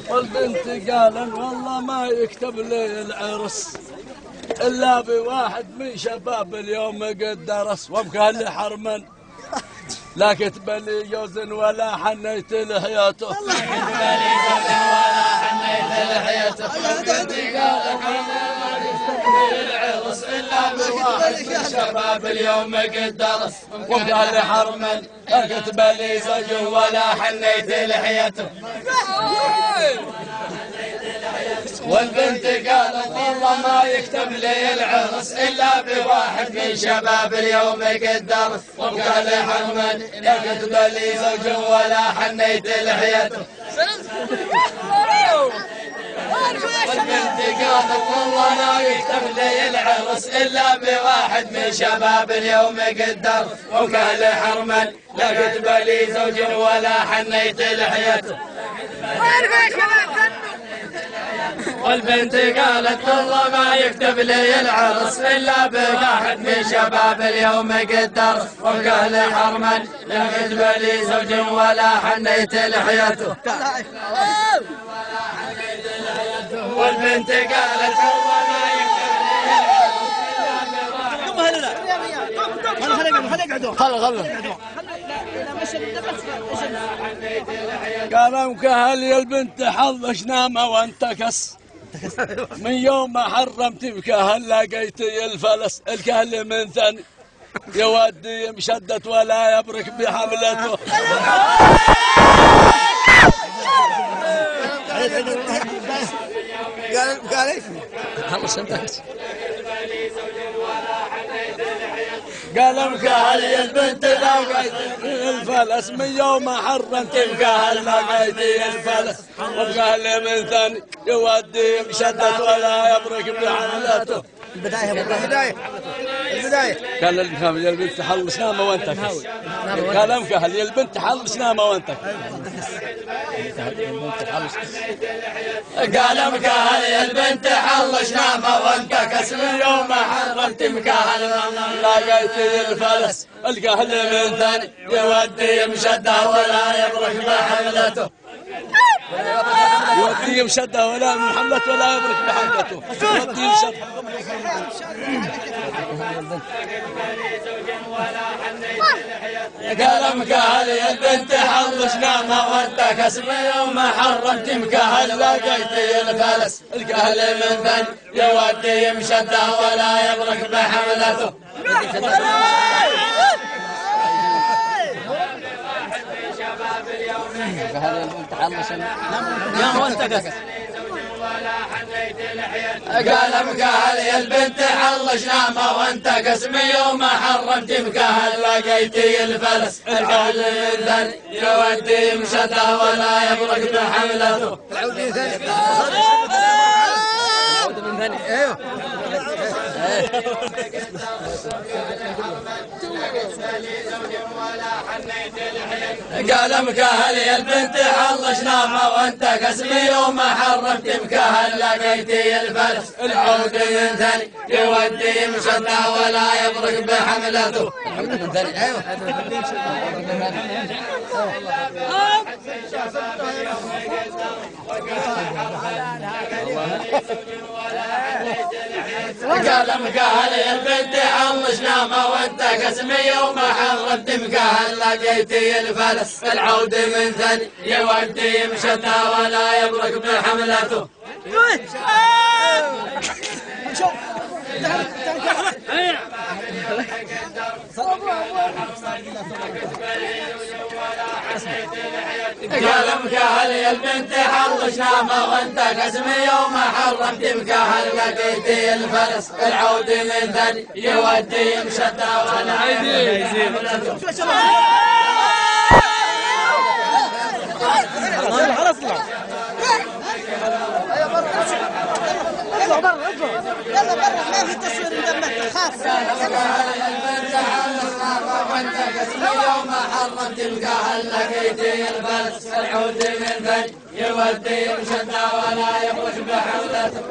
والبنت قالن والله ما يكتب لي العرس إلا بواحد من شباب اليوم قد درس، وبكل حرما لا كتب لي جوز ولا حنيت لحياته، لا كتب لي جوز ولا حنيت لحياته. والبنت قالن ما يكتب لي العرس إلا بواحد من شباب اليوم قد درس، وبكل حرما لا كتب لي زوج ولا حنيت لحياته. والبنت قالت والله ما يكتب لي العرس إلا بواحد من شباب اليوم قد درس، وقال حرما لا كتب لي زوج ولا حنيت لحيته. والبنت قالت والله ما يكتب لي العرس إلا بواحد من شباب اليوم قد درس، وقال حرما لا كتب لي زوج ولا حنيت لحيته. والبنت قالت والله ما يكتب لي العرس إلا بواحد من شباب اليوم قد درس، وقال حرما لا كتب لي زوج ولا حنيت لحيته. والبنت قالت والله ما يكتب لي العرس قال مكهل يا البنت حظش نام وانتكس، من يوم ما حرمت بكهل لقيتي الفلس، الكهل من ثاني يودي مشدت ولا يبرك بحملته. قال ايش؟ قال مكهل يا البنت لقيت الفلس، من يوم ما حرمت مكهل لقيتي الفلس، وبكهل من ثاني يودي مشدت ولا يبرك بحملته. البداية قال المكهل يا البنت حلش نامه وانتكس، قال مكهل يا البنت حلش نامه وانتكس. قال مكهل يا البنت حلش نامه وانتكس، من يوم ما حرمت مكهل لقيتي الفلس، الكهل من ثاني يودي مشده ولا يبرك بحملته. يودي مشده ولا بحملته ولا يبرك بحملته. يودي مشده. قال مكهل يا البنت حلش نامه وانتكس، من يوم ما حرمت مكهل لقيتي الفلس، الكهل من ثاني يودي مشده ولا يبرك بحملته. قال مكهل يا البنت حلش نامه وانتكس، من يوم ما حرمت مكهل لقيتي الفلس، الكهل من ثاني يودي مشده ولا يبرك بحملته. قال مكهل يا البنت حلش نامه وانتكس، من يوم ما حرمت مكهل لقيتي الفلس، العود من ثاني يودي مشده ولا يبرك بحملته. قال مكهل يا البنت حلش نامه وانتكس، من يوم ما حرمت مكهل لقيتي الفلس، العود من ثاني يودي مشده ولا يبرك بحملته. قال مكهل يا البنت حلش نامه وانتكس، من يوم ما حرمت مكهل لقيتي الفلس، العود من ثاني يودي مشده ولا يبرك بحملته. يلا برا يلا برا، ما في تصوير مدمك خاف. يوم ما حرمت مكهل لقيتي الفلس، العود من ثاني يودي مشده ولا يبرك بحملته.